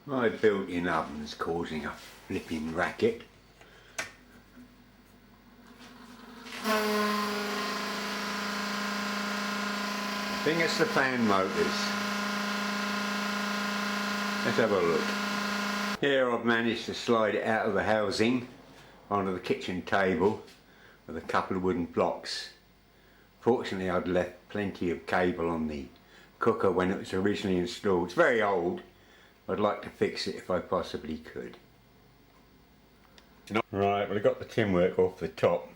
My built-in oven's causing a flipping racket. I think it's the fan motors. Let's have a look. Here I've managed to slide it out of the housing onto the kitchen table with a couple of wooden blocks. Fortunately I'd left plenty of cable on the cooker when it was originally installed. It's very old. I'd like to fix it if I possibly could. Right, well, I've got the tin work off the top,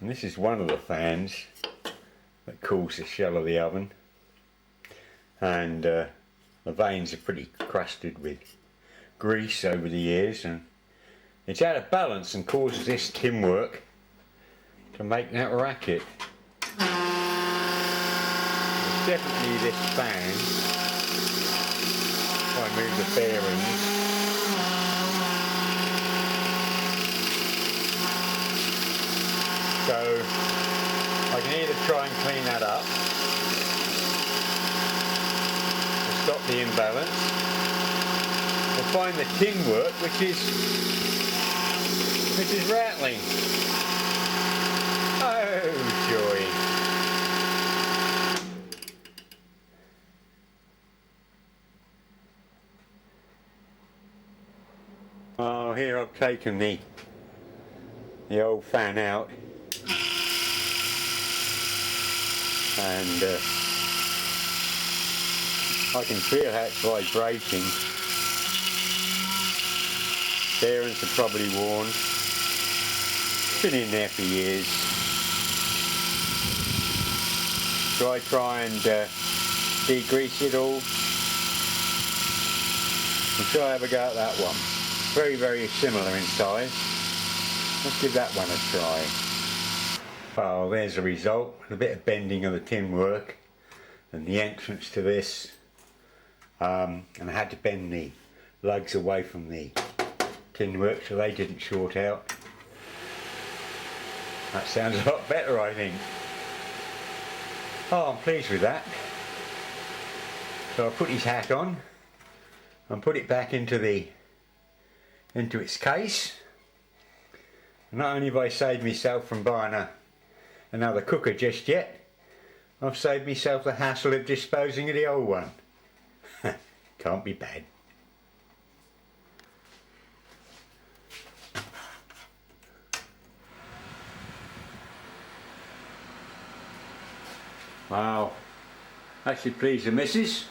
and this is one of the fans that cools the shell of the oven, and the vanes are pretty crusted with grease over the years, and it's out of balance and causes this tin work to make that racket. It's definitely this fan. I move the bearings. So I can either try and clean that up to stop the imbalance, or find the tin work which is rattling. Oh joy. Oh, here I've taken the old fan out, and I can feel how it's vibrating. Bearings are probably worn. It's been in there for years. So I try and degrease it all. And so I have a go at that one. Very, very similar in size. Let's give that one a try. Well, there's the result. A bit of bending of the tin work and the entrance to this. And I had to bend the lugs away from the tin work so they didn't short out. That sounds a lot better, I think. Oh, I'm pleased with that. So I'll put his hat on and put it back into its case. Not only have I saved myself from buying another cooker just yet, I've saved myself the hassle of disposing of the old one. Can't be bad. Wow, that should please the missus.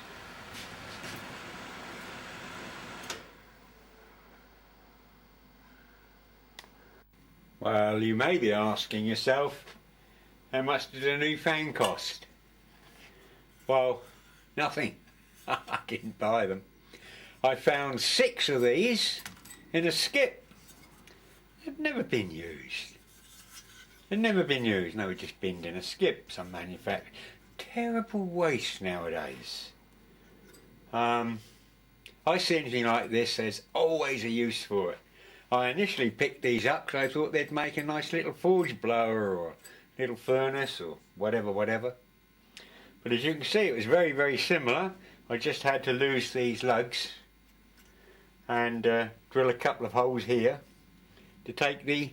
Well, you may be asking yourself, how much did a new fan cost? Well, nothing. I didn't buy them. I found 6 of these in a skip. They've never been used. They've never been used. No, just binned in a skip, some manufacturer. Terrible waste nowadays. I see anything like this, there's always a use for it. I initially picked these up because I thought they'd make a nice little forge blower or little furnace or whatever. But as you can see, it was very, very similar. I just had to lose these lugs and drill a couple of holes here to take the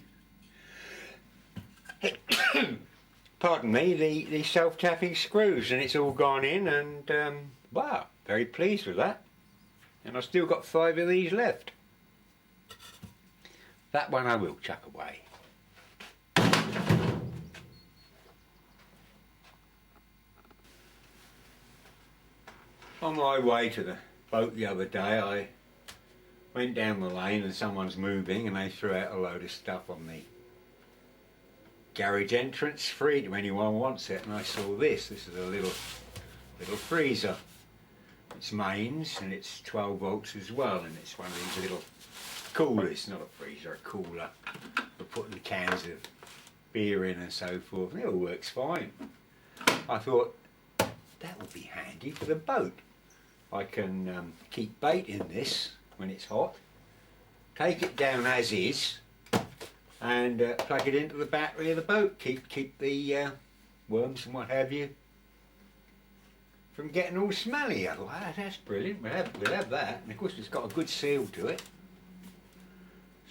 pardon me, the self-tapping screws, and it's all gone in, and wow, very pleased with that. And I've still got 5 of these left. That one I will chuck away. On my way to the boat the other day, I went down the lane and someone's moving and they threw out a load of stuff on the garage entrance, free to anyone wants it, and I saw this. This is a little freezer. It's mains and it's 12 volts as well, and it's one of these little coolers, not a freezer, a cooler for putting cans of beer in and so forth, and it all works fine. I thought that would be handy for the boat. I can keep bait in this when it's hot, take it down as is, and plug it into the battery of the boat. Keep the worms and what have you from getting all smelly. I thought, "Ah, that's brilliant, we'll have that." And of course it's got a good seal to it.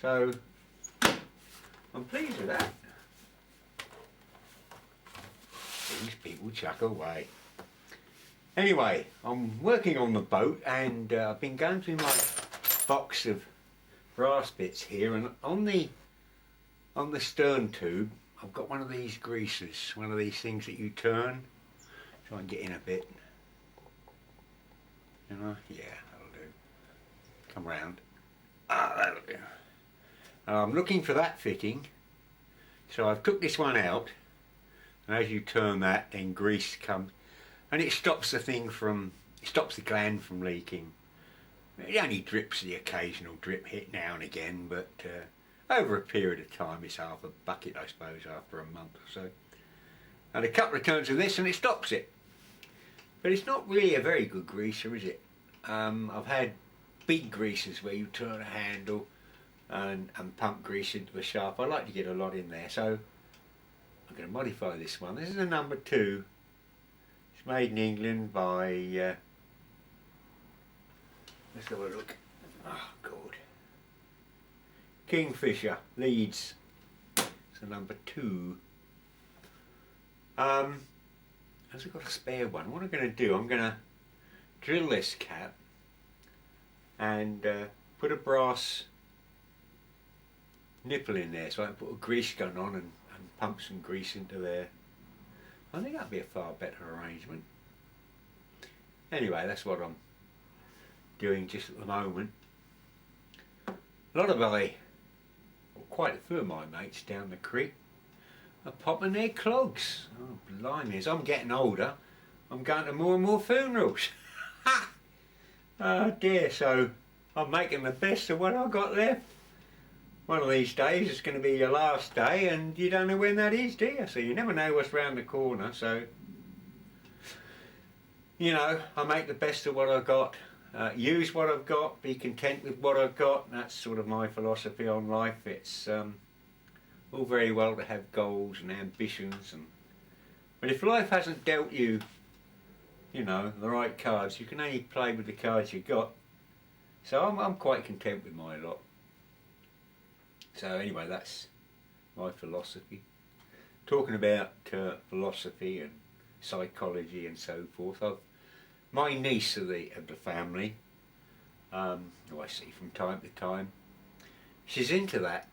So I'm pleased with that. These people chuck away. Anyway, I'm working on the boat, and I've been going through my box of brass bits here, and on the stern tube I've got one of these greasers, one of these things that you turn. Try and get in a bit. You know, yeah, that'll do. Come round. Ah, that'll do. I'm looking for that fitting, so I've took this one out, and as you turn that, then grease comes, and it stops the gland from leaking. It only drips the occasional drip hit now and again, but over a period of time, it's half a bucket, I suppose, after a month or so. And a couple of turns of this and it stops it. But it's not really a very good greaser, is it? I've had big greasers where you turn a handle and pump grease into a shaft. I like to get a lot in there, so I'm going to modify this one. This is a number 2. It's made in England by, let's have a look. Oh, God. Kingfisher, Leeds. It's a number 2. Has it got a spare one? What I'm going to do, I'm going to drill this cap and put a brass nipple in there, so I can put a grease gun on and pump some grease into there. I think that'd be a far better arrangement. Anyway, that's what I'm doing just at the moment. A lot of quite a few of my mates down the creek are popping their clogs. Oh, blimey, as I'm getting older, I'm going to more and more funerals. Ha! Oh dear, so I'm making the best of what I've got left. One of these days it's going to be your last day, and you don't know when that is, do you? So you never know what's round the corner, so you know, I make the best of what I've got. Use what I've got, be content with what I've got. That's sort of my philosophy on life. It's all very well to have goals and ambitions, but if life hasn't dealt you, you know, the right cards, you can only play with the cards you got. So I'm quite content with my lot. So anyway, that's my philosophy. Talking about philosophy and psychology and so forth, my niece of the family, who I see from time to time, she's into that,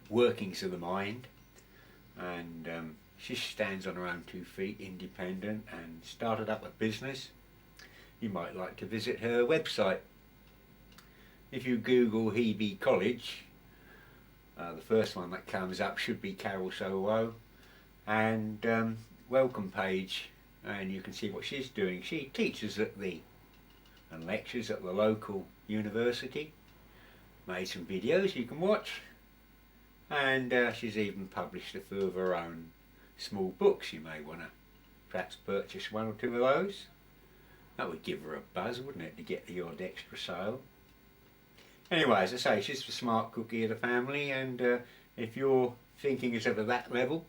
workings of the mind, and she stands on her own 2 feet, independent, and started up a business. You might like to visit her website. If you Google Hebe College, the first one that comes up should be Carol Sowo, and welcome page, and you can see what she's doing. She teaches and lectures at the local university. Made some videos you can watch, and she's even published a few of her own small books. You may want to perhaps purchase 1 or 2 of those. That would give her a buzz, wouldn't it, to get the odd extra sale. Anyway, as I say, she's the smart cookie of the family, and if you're thinking it's of that level,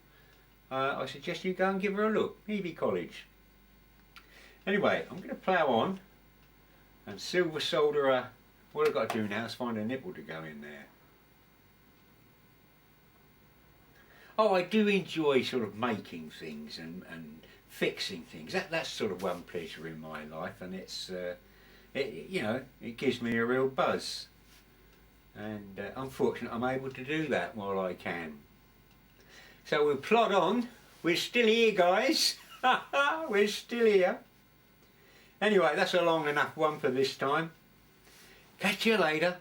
I suggest you go and give her a look. Hebe College. Anyway, I'm going to plough on and silver solder what I've got to do now is find a nipple to go in there. Oh, I do enjoy sort of making things and fixing things. That's sort of one pleasure in my life, and it's you know, it gives me a real buzz. And I'm fortunate I'm able to do that while I can. So we'll plod on. We're still here, guys. We're still here. Anyway, that's a long enough one for this time. Catch you later.